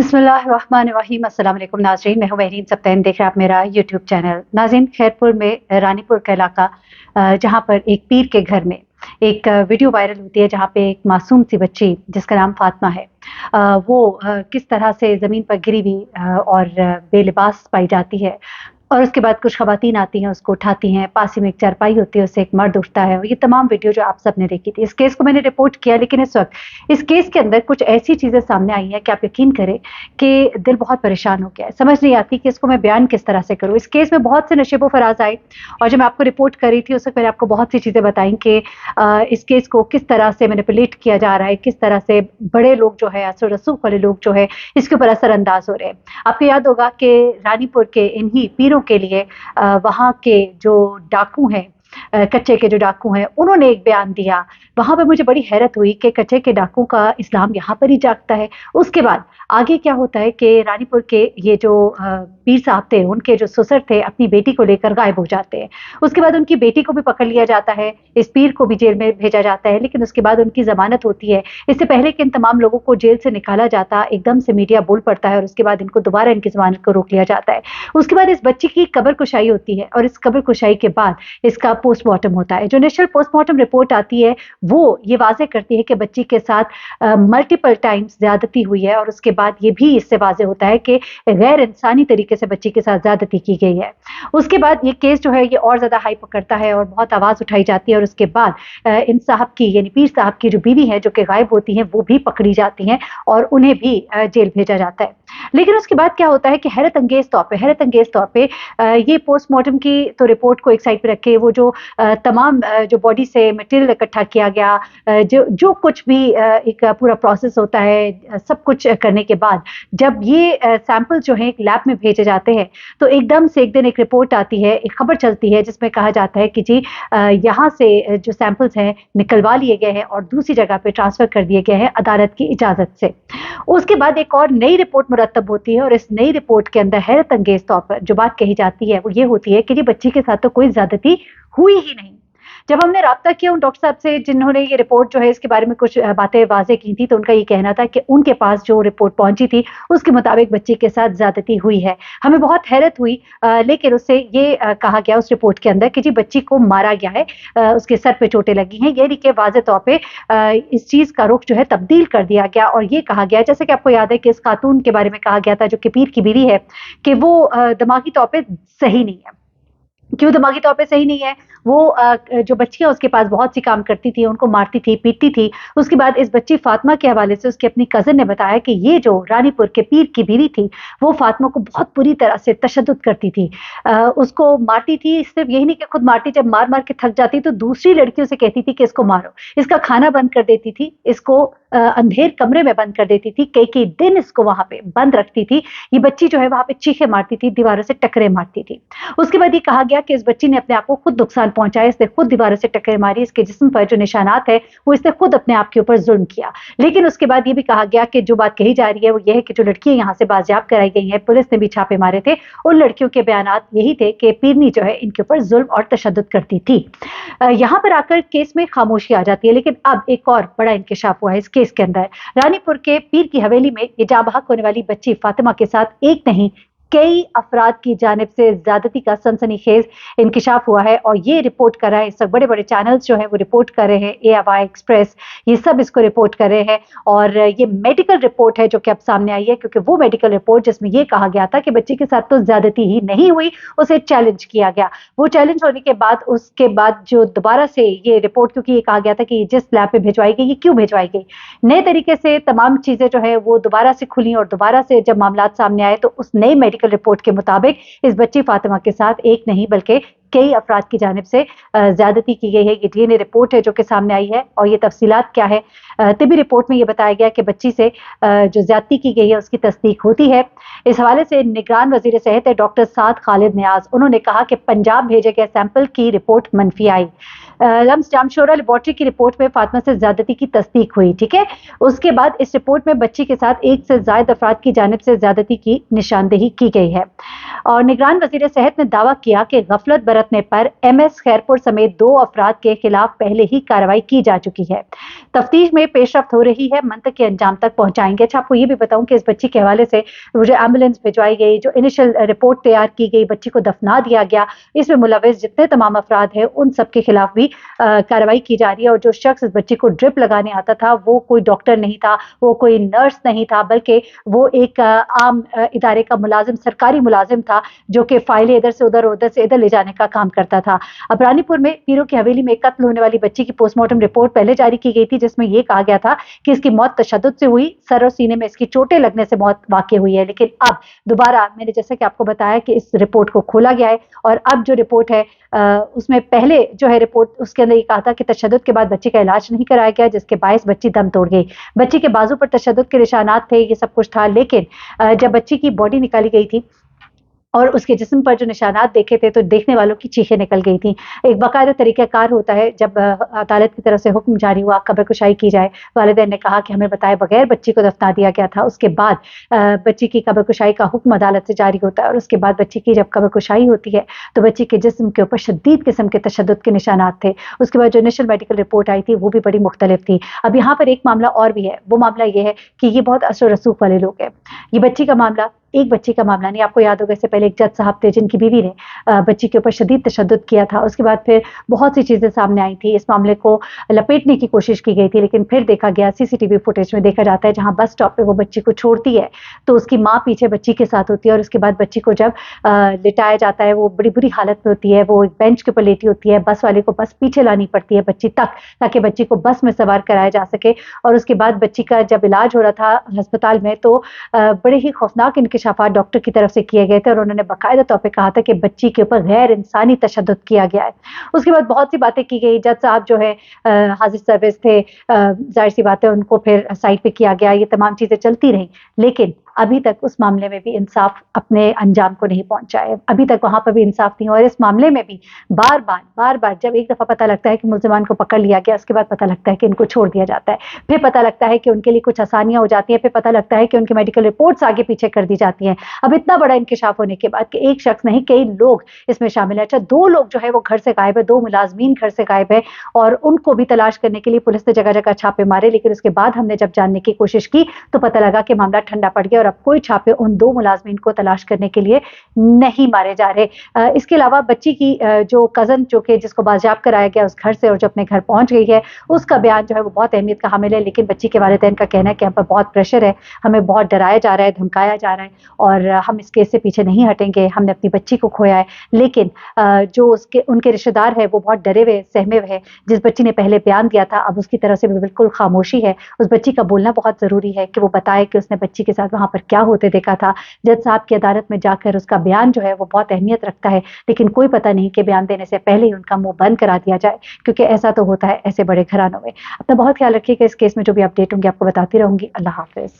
बिस्मिल्लाहिर्रहमानिर्रहीम। अस्सलाम वालेकुम नाज़रीन, मैं हूँ महरीन सब्तैन, देख रहे हैं आप मेरा यूट्यूब चैनल। नाज़रीन, खैरपुर में रानीपुर का इलाका जहाँ पर एक पीर के घर में एक वीडियो वायरल होती है जहाँ पे एक मासूम सी बच्ची जिसका नाम फातिमा है, वो किस तरह से ज़मीन पर गिरी हुई और बेलिबास पाई जाती है। और उसके बाद कुछ ख़वातीन आती हैं, उसको उठाती हैं, पास ही में एक चारपाई होती है, उससे एक मर्द उठता है। और ये तमाम वीडियो जो आप सबने देखी थी, इस केस को मैंने रिपोर्ट किया, लेकिन इस वक्त इस केस के अंदर कुछ ऐसी चीज़ें सामने आई हैं कि आप यकीन करें कि दिल बहुत परेशान हो गया है। समझ नहीं आती कि इसको मैं बयान किस तरह से करूँ। इस केस में बहुत से नशेबो फराज आए और जब मैं आपको रिपोर्ट कर रही थी उस वक्त मैंने आपको बहुत सी चीज़ें बताई कि इस केस को किस तरह से मैनिपुलेट किया जा रहा है, किस तरह से बड़े लोग जो है, असर रसूख वाले लोग जो है, इसके ऊपर असरअंदाज हो रहे हैं। आपको याद होगा कि रानीपुर के इन्हीं पीरों के लिए वहाँ के जो डाकू हैं, कच्चे के जो डाकू हैं, उन्होंने एक बयान दिया। वहाँ पे मुझे बड़ी हैरत हुई कि कच्चे के डाकू का इस्लाम यहाँ पर ही जागता है। उसके बाद आगे क्या होता है कि रानीपुर के ये जो पीर साहब थे, उनके जो ससुर थे, अपनी बेटी को लेकर गायब हो जाते हैं। उसके बाद उनकी बेटी को भी पकड़ लिया जाता है, इस पीर को भी जेल में भेजा जाता है, लेकिन उसके बाद उनकी ज़मानत होती है। इससे पहले कि इन तमाम लोगों को जेल से निकाला जाता, एकदम से मीडिया बोल पड़ता है और उसके बाद इनको दोबारा इनकी ज़मानत को रोक लिया जाता है। उसके बाद इस बच्ची की कब्र कुशाई होती है और इस कब्र कुशाई के बाद इसका पोस्टमार्टम होता है। जो इनिशियल पोस्टमार्टम रिपोर्ट आती है वो ये वाज़ेह करती है कि बच्ची के साथ मल्टीपल टाइम्स ज़्यादती हुई है और उसके बाद ये भी इससे वाज़ेह होता है कि गैर इंसानी तरीके से बच्ची के साथ ज़्यादती की गई है। उसके बाद ये केस जो है ये और ज़्यादा हाई पकड़ता है और बहुत आवाज़ उठाई जाती है और उसके बाद इन साहब की यानी पीर साहब की जो बीवी है जो कि गायब होती हैं वो भी पकड़ी जाती हैं और उन्हें भी जेल भेजा जाता है। लेकिन उसके बाद क्या होता है कि हैरत अंगेज तौर पे ये पोस्टमार्टम की तो रिपोर्ट को एक साइड पे रखे, वो जो तमाम जो बॉडी से मटेरियल इकट्ठा किया गया, जो जो कुछ भी एक पूरा प्रोसेस होता है, सब कुछ करने के बाद जब ये सैंपल जो है एक लैब में भेजे जाते हैं तो एकदम से एक दिन एक रिपोर्ट आती है, एक खबर चलती है जिसमें कहा जाता है कि जी यहाँ से जो सैंपल्स हैं निकलवा लिए गए हैं और दूसरी जगह पे ट्रांसफर कर दिए गए हैं अदालत की इजाजत से। उसके बाद एक और नई रिपोर्ट मुरतब होती है और इस नई रिपोर्ट के अंदर हैरत अंगेज तौर पर जो बात कही जाती है वो ये होती है कि जी बच्ची के साथ तो कोई ज्यादती हुई ही नहीं। जब हमने राब्ता किया उन डॉक्टर साहब से जिन्होंने ये रिपोर्ट जो है इसके बारे में कुछ बातें वाज़ेह की थी, तो उनका ये कहना था कि उनके पास जो रिपोर्ट पहुंची थी उसके मुताबिक बच्ची के साथ ज्यादती हुई है। हमें बहुत हैरत हुई, लेकिन उससे ये कहा गया उस रिपोर्ट के अंदर कि जी बच्ची को मारा गया है, उसके सर पे चोटें लगी हैं। ये नहीं कि वाज़ेह तौर पे इस चीज़ का रुख जो है तब्दील कर दिया गया और ये कहा गया, जैसे कि आपको याद है कि इस खातून के बारे में कहा गया था जो कि पीर की बीवी है, कि वो दिमागी तौर पे सही नहीं है। क्यों दिमागी तौर पे सही नहीं है? वो जो बच्चियाँ उसके पास बहुत सी काम करती थी, उनको मारती थी, पीटती थी। उसके बाद इस बच्ची फातिमा के हवाले से उसकी अपनी कज़िन ने बताया कि ये जो रानीपुर के पीर की बीवी थी, वो फातिमा को बहुत बुरी तरह से तशद्दुद करती थी। उसको मारती थी, सिर्फ़ यही नहीं कि खुद मारती, जब मार-मार के थक जाती तो दूसरी लड़कियों से कहती थी कि इसको मारो। इसका खाना बंद कर देती थी, इसको अंधेर कमरे में बंद कर देती थी, कई-कई दिन इसको वहाँ पे बंद रखती थी। ये बच्ची जो है वहाँ पे चीखें मारती थी, दीवारों से टकरे मारती थी। उसके बाद ये कहा गया कि इस बच्ची ने अपने आप को खुद नुकसान पहुंचाया, इसने खुद दीवारों से टक्कर मारी, इसके जिस्म पर जो निशानात है वो इसने खुद अपने आप के ऊपर जुल्म किया। लेकिन उसके बाद ये भी कहा गया कि जो बात कही जा रही है वो ये है कि जो लड़कियां यहाँ से बाजियाब कराई गई हैं, पुलिस ने भी छापे मारे थे, उन लड़कियों के बयानात यही थे कि पीरनी जो है इनके ऊपर जुल्म और तशद्दुद करती थी। यहाँ पर आकर केस में खामोशी आ जाती है, लेकिन अब एक और बड़ा इंकशाफ हुआ है इस केस के अंदर। रानीपुर के पीर की हवेली में ये जाँ बहक होने वाली बच्ची फातिमा के साथ एक नहीं कई अफराद की जानिब से ज्यादती का सनसनीखेज इंकशाफ हुआ है और ये रिपोर्ट कर रहा है, इस वक्त बड़े बड़े चैनल्स जो है वो रिपोर्ट कर रहे हैं, AFI एक्सप्रेस, ये सब इसको रिपोर्ट कर रहे हैं। और ये मेडिकल रिपोर्ट है जो कि अब सामने आई है, क्योंकि वो मेडिकल रिपोर्ट जिसमें ये कहा गया था कि बच्ची के साथ तो ज्यादती ही नहीं हुई, उसे चैलेंज किया गया। वो चैलेंज होने के बाद उसके बाद जो दोबारा से ये रिपोर्ट, क्योंकि ये कहा गया था कि जिस लैब में भिजवाई गई, ये क्यों भिजवाई गई, नए तरीके से तमाम चीजें जो है वो दोबारा से खुली और दोबारा से जब मामला सामने आए तो उस नई मेडिकल रिपोर्ट के मुताबिक इस बच्ची फातिमा के साथ एक नहीं बल्कि कई अफराद की जानिब से ज्यादती की गई है। ये DNA रिपोर्ट है जो कि सामने आई है और ये तफसीलात क्या है, तिबी रिपोर्ट में ये बताया गया कि बच्ची से जो ज्यादती की गई है उसकी तस्दीक होती है। इस हवाले से निगरान वजीर सेहत है डॉक्टर साद खालिद नियाज, उन्होंने कहा कि पंजाब भेजे गए सैंपल की रिपोर्ट मनफी आई। जामशोरा लेबोरेटरी की रिपोर्ट में फातिमा से ज्यादती की तस्दीक हुई। ठीक है, उसके बाद इस रिपोर्ट में बच्ची के साथ एक से ज्यादा अफराद की जानिब से ज्यादती की निशानदेही की गई है। और निगरान वजीर सेहत ने दावा किया कि गफलत बरतने पर MS खैरपुर समेत 2 अफराद के खिलाफ पहले ही कार्रवाई की जा चुकी है। तफ्तीश में पेशरफ्त हो रही है, मंतक के अंजाम तक पहुंचाएंगे। अच्छा, आपको ये भी बताऊं कि इस बच्ची के हवाले से जो एम्बुलेंस भिजवाई गई, जो इनिशियल रिपोर्ट तैयार की गई, बच्ची को दफना दिया गया, इसमें मुलविस जितने तमाम अफराद हैं उन सब के खिलाफ भी कार्रवाई की जा रही है। और जो शख्स इस बच्ची को ड्रिप लगाने आता था वो कोई डॉक्टर नहीं था, वो कोई नर्स नहीं था, बल्कि वो एक आम इदारे का मुलाजिम, सरकारी मुलाजिम था, जो कि फाइलें इधर से उधर ले जाने का काम करता था। अब रानीपुर में पीरों की हवेली में कत्ल होने वाली बच्ची की पोस्टमार्टम रिपोर्ट पहले जारी की गई थी, जिसमें यह कहा गया था कि इसकी मौत तशद्दुद से हुई, सर और सीने में इसकी चोटें लगने से मौत वाक़ई हुई है। लेकिन अब दोबारा मैंने जैसा कि आपको बताया कि इस रिपोर्ट को खोला गया है और अब जो रिपोर्ट है उसमें पहले जो है रिपोर्ट, उसके अंदर ये कहा था कि तशद्दुद के बाद बच्ची का इलाज नहीं कराया गया, जिसके बायस बच्ची दम तोड़ गई। बच्ची के बाजू पर तशद्दुद के निशानात थे, ये सब कुछ था, लेकिन जब बच्ची की बॉडी निकाली गई थी और उसके जिस्म पर जो निशानात देखे थे तो देखने वालों की चीखें निकल गई थी। एक बाकायदा तरीक़ाकार होता है, जब अदालत की तरफ से हुक्म जारी हुआ कब्र कुशाई की जाए, वालिदैन ने कहा कि हमें बताए बगैर बच्ची को दफना दिया गया था। उसके बाद बच्ची की कब्र कुशाई का हुक्म अदालत से जारी होता है और उसके बाद बच्ची की जब कब्र कुशाई होती है तो बच्ची के जिस्म के ऊपर शदीद किस्म के तशद्दुद के निशानात थे। उसके बाद जो इनिशियल मेडिकल रिपोर्ट आई थी वो भी बड़ी मुख्तलिफ थी। अब यहाँ पर एक मामला और भी है, वो मामला ये है कि ये बहुत असर रसूख वाले लोग हैं। ये बच्ची का मामला एक बच्ची का मामला नहीं, आपको याद होगा इससे पहले एक जज साहब थे जिनकी बीवी ने बच्ची के ऊपर शदीद तशद्दुद किया था। उसके बाद फिर बहुत सी चीज़ें सामने आई थी, इस मामले को लपेटने की कोशिश की गई थी, लेकिन फिर देखा गया CCTV फुटेज में देखा जाता है जहां बस स्टॉप पे वो बच्ची को छोड़ती है तो उसकी माँ पीछे बच्ची के साथ होती है और उसके बाद बच्ची को जब लिटाया जाता है वो बड़ी बुरी हालत में होती है, वो एक बेंच के ऊपर लेटी होती है, बस वाले को बस पीछे लानी पड़ती है बच्ची तक, ताकि बच्ची को बस में सवार कराया जा सके। और उसके बाद बच्ची का जब इलाज हो रहा था अस्पताल में तो बड़े ही खौफनाक इंकशाफात डॉक्टर की तरफ से किए गए थे और उन्होंने बाकायदा तौर पे कहा था कि बच्ची के ऊपर गैर इंसानी तशद्दुद किया गया है। उसके बाद बहुत सी बातें की गई, जज साहब जो है हाजिर सर्विस थे, जाहिर सी बात है उनको फिर साइड पे किया गया, ये तमाम चीज़ें चलती रहीं, लेकिन अभी तक उस मामले में भी इंसाफ अपने अंजाम को नहीं पहुंचा है। अभी तक वहां पर भी इंसाफ नहीं, और इस मामले में भी बार बार जब एक दफा पता लगता है कि मुल्जिमान को पकड़ लिया गया, उसके बाद पता लगता है कि इनको छोड़ दिया जाता है, फिर पता लगता है कि उनके लिए कुछ आसानियां हो जाती हैं, फिर पता लगता है कि उनकी मेडिकल रिपोर्ट्स आगे पीछे कर दी जाती हैं। अब इतना बड़ा इंकशाफ होने के बाद कि एक शख्स नहीं कई लोग इसमें शामिल है। अच्छा, 2 लोग जो है वो घर से गायब है, 2 मुलाजमीन घर से गायब है और उनको भी तलाश करने के लिए पुलिस ने जगह जगह छापे मारे, लेकिन उसके बाद हमने जब जानने की कोशिश की तो पता लगा कि मामला ठंडा पड़ गया और अब कोई छापे उन 2 मुलाजमीन को तलाश करने के लिए नहीं मारे जा रहे। इसके अलावा बच्ची की जो कज़न जो कि जिसको बाजियाब कराया गया उस घर से और जो अपने घर पहुंच गई है, उसका बयान जो है वो बहुत अहमियत का हामिल है, लेकिन बच्ची के वालिदैन का कहना है कि हम पर बहुत प्रेशर है, हमें बहुत डराया जा रहा है, धमकाया जा रहा है और हम इस केस से पीछे नहीं हटेंगे, हमने अपनी बच्ची को खोया है। लेकिन जो उनके रिश्तेदार है वो बहुत डरे हुए सहमे हुए हैं। जिस बच्ची ने पहले बयान दिया था अब उसकी तरफ से बिल्कुल खामोशी है। उस बच्ची का बोलना बहुत ज़रूरी है कि वो बताए कि उसने बच्ची के साथ वहाँ पर क्या होते देखा था। जज साहब की अदालत में जाकर उसका बयान जो है वो बहुत अहमियत रखता है, लेकिन कोई पता नहीं कि बयान देने से पहले ही उनका मुंह बंद करा दिया जाए, क्योंकि ऐसा तो होता है ऐसे बड़े घरानों में। अपना बहुत ख्याल रखिएगा, इस केस में जो भी अपडेट होंगी आपको बताती रहूंगी। अल्लाह हाफिज।